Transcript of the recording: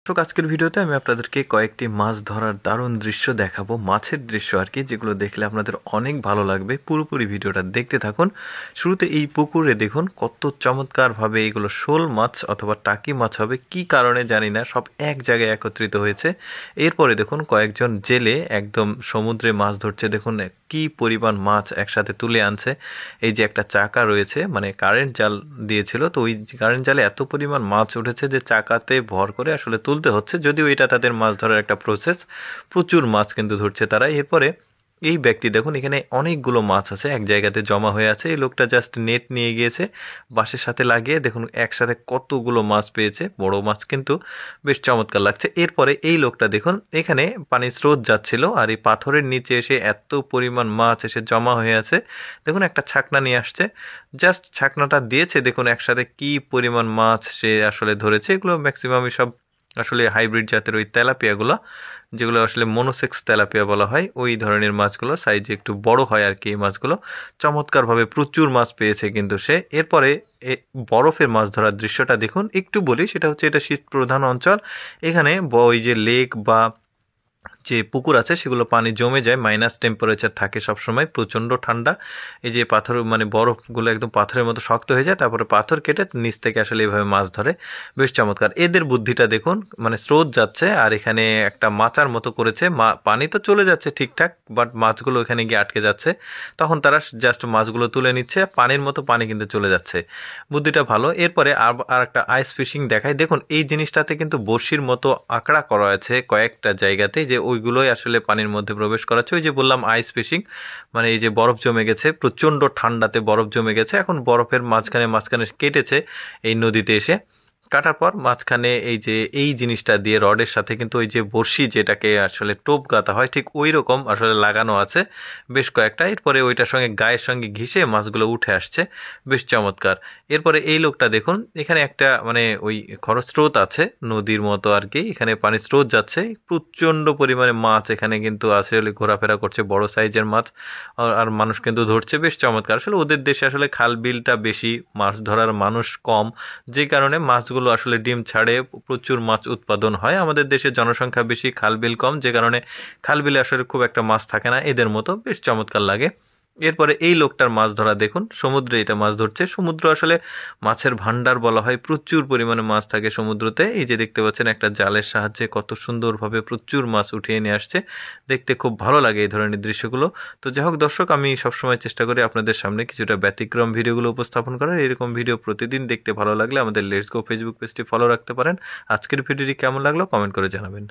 আজকের ভিডিওতে আমি আপনাদেরকে কয়েকটি মাছ ধরার দারুণ দৃশ্য দেখাবো, মাছের দৃশ্য আর কি, যেগুলো দেখলে আপনাদের অনেক ভালো লাগবে। পুরোপুরি ভিডিওটা দেখতে থাকুন। শুরুতে এই পুকুরে দেখুন কত চমৎকারভাবে এগুলো শোল মাছ অথবা টাকি মাছ হবে, কি কারণে জানি না, সব এক জায়গায় একত্রিত হয়েছে। এরপরে দেখুন কয়েকজন জেলে একদম সমুদ্রে মাছ ধরছে। দেখুন কি পরিমাণ মাছ একসাথে তুলে আনছে। এই যে একটা চাকা রয়েছে, মানে কারেন্ট জাল দিয়েছিল, তো ওই কারেন্ট জালে এত পরিমাণ মাছ উঠেছে যে চাকাতে ভর করে আসলে তুলতে হচ্ছে। যদিও এটা তাদের মাছ ধরার একটা প্রসেস, প্রচুর মাছ কিন্তু ধরছে তারা। এরপরে এই ব্যক্তি দেখুন এখানে অনেকগুলো মাছ আছে এক জায়গাতে জমা হয়ে আছে। এই লোকটা জাস্ট নেট নিয়ে গিয়েছে বাঁশের সাথে লাগিয়ে, দেখুন একসাথে কতগুলো মাছ পেয়েছে, বড় মাছ কিন্তু বেশ চমৎকার লাগছে। এরপরে এই লোকটা দেখুন এখানে পানির স্রোত যাচ্ছিল আর এই পাথরের নিচে এসে এত পরিমাণ মাছ এসে জমা হয়ে আছে। দেখুন একটা ছাকনা নিয়ে আসছে, জাস্ট ছাকনাটা দিয়েছে, দেখুন একসাথে কি পরিমাণ মাছ সে আসলে ধরেছে। এগুলো ম্যাক্সিমামই সব আসলে হাইব্রিড জাতের ওই তেলাপিয়াগুলো, যেগুলো আসলে মনোসেক্স তেলাপিয়া বলা হয়, ওই ধরনের মাছগুলো, সাইজে একটু বড় হয় আর কি। এই মাছগুলো চমৎকারভাবে প্রচুর মাছ পেয়েছে কিন্তু সে। এরপরে বরফের মাছ ধরার দৃশ্যটা দেখুন। একটু বলি, সেটা হচ্ছে এটা শীত প্রধান অঞ্চল। এখানে ওই যে লেক বা যে পুকুর আছে সেগুলো পানি জমে যায়, মাইনাস টেম্পারেচার থাকে সবসময়, প্রচণ্ড ঠান্ডা। এই যে পাথর মানে বরফগুলো একদম পাথরের মতো শক্ত হয়ে যায়, তারপরে পাথর কেটে নিচ থেকে আসলে এইভাবে মাছ ধরে, বেশ চমৎকার। এদের বুদ্ধিটা দেখুন, মানে স্রোত যাচ্ছে আর এখানে একটা মাচার মতো করেছে, পানি তো চলে যাচ্ছে ঠিকঠাক, বাট মাছগুলো এখানে গিয়ে আটকে যাচ্ছে। তখন তারা জাস্ট মাছগুলো তুলে নিচ্ছে, পানির মতো পানি কিন্তু চলে যাচ্ছে, বুদ্ধিটা ভালো। এরপরে আর একটা আইস ফিশিং দেখায়। দেখুন এই জিনিসটাতে কিন্তু বড়শির মতো আঁকড়া করা আছে কয়েকটা জায়গাতে, যে ওইগুলোই আসলে পানির মধ্যে প্রবেশ করাচ্ছে। ওই যে বললাম আইস ফিশিং, মানে এই যে বরফ জমে গেছে, প্রচণ্ড ঠান্ডাতে বরফ জমে গেছে, এখন বরফের মাঝখানে মাঝখানে কেটেছে এই নদীতে এসে। কাটার পর মাঝখানে এই যে এই জিনিসটা দিয়ে রডের সাথে কিন্তু ওই যে বড়শি যেটাকে আসলে টোপ গাঁথা হয়, ঠিক ওই রকম আসলে লাগানো আছে বেশ কয়েকটা। এরপরে ওইটার সঙ্গে গায়ের সঙ্গে ঘিসে মাছগুলো উঠে আসছে, বেশ চমৎকার। এরপরে এই লোকটা দেখুন, এখানে একটা মানে ওই খরস্রোত আছে নদীর মতো আর কি, এখানে পানির স্রোত যাচ্ছে, প্রচণ্ড পরিমাণে মাছ এখানে কিন্তু আসলে ঘোরাফেরা করছে, বড় সাইজের মাছ। আর মানুষ কিন্তু ধরছে, বেশ চমৎকার। আসলে ওদের দেশে আসলে খাল বিলটা বেশি, মাছ ধরার মানুষ কম, যে কারণে মাছগুলো আসলে ডিম ছাড়ে, প্রচুর মাছ উৎপাদন হয়। আমাদের দেশে জনসংখ্যা বেশি, খালবিল কম, যে কারণে খালবিলে আসলে খুব একটা মাছ থাকে না এদের মতো, বেশ চমৎকার লাগে। এরপরে এই লোকটার মাছ ধরা দেখুন, সমুদ্রে এটা মাছ ধরছে। সমুদ্র আসলে মাছের ভান্ডার বলা হয়, প্রচুর পরিমাণে মাছ থাকে সমুদ্রতে। এই যে দেখতে পাচ্ছেন একটা জালের সাহায্যে কত সুন্দরভাবে প্রচুর মাছ উঠিয়ে নিয়ে আসছে, দেখতে খুব ভালো লাগে এই ধরনের দৃশ্যগুলো। তো যাই হোক দর্শক, আমি সবসময় চেষ্টা করি আপনাদের সামনে কিছুটা ব্যতিক্রম ভিডিওগুলো উপস্থাপন করার। এরকম ভিডিও প্রতিদিন দেখতে ভালো লাগলে আমাদের লেটস গো ফেসবুক পেজটি ফলো রাখতে পারেন। আজকের ভিডিওটি কেমন লাগলো কমেন্ট করে জানাবেন।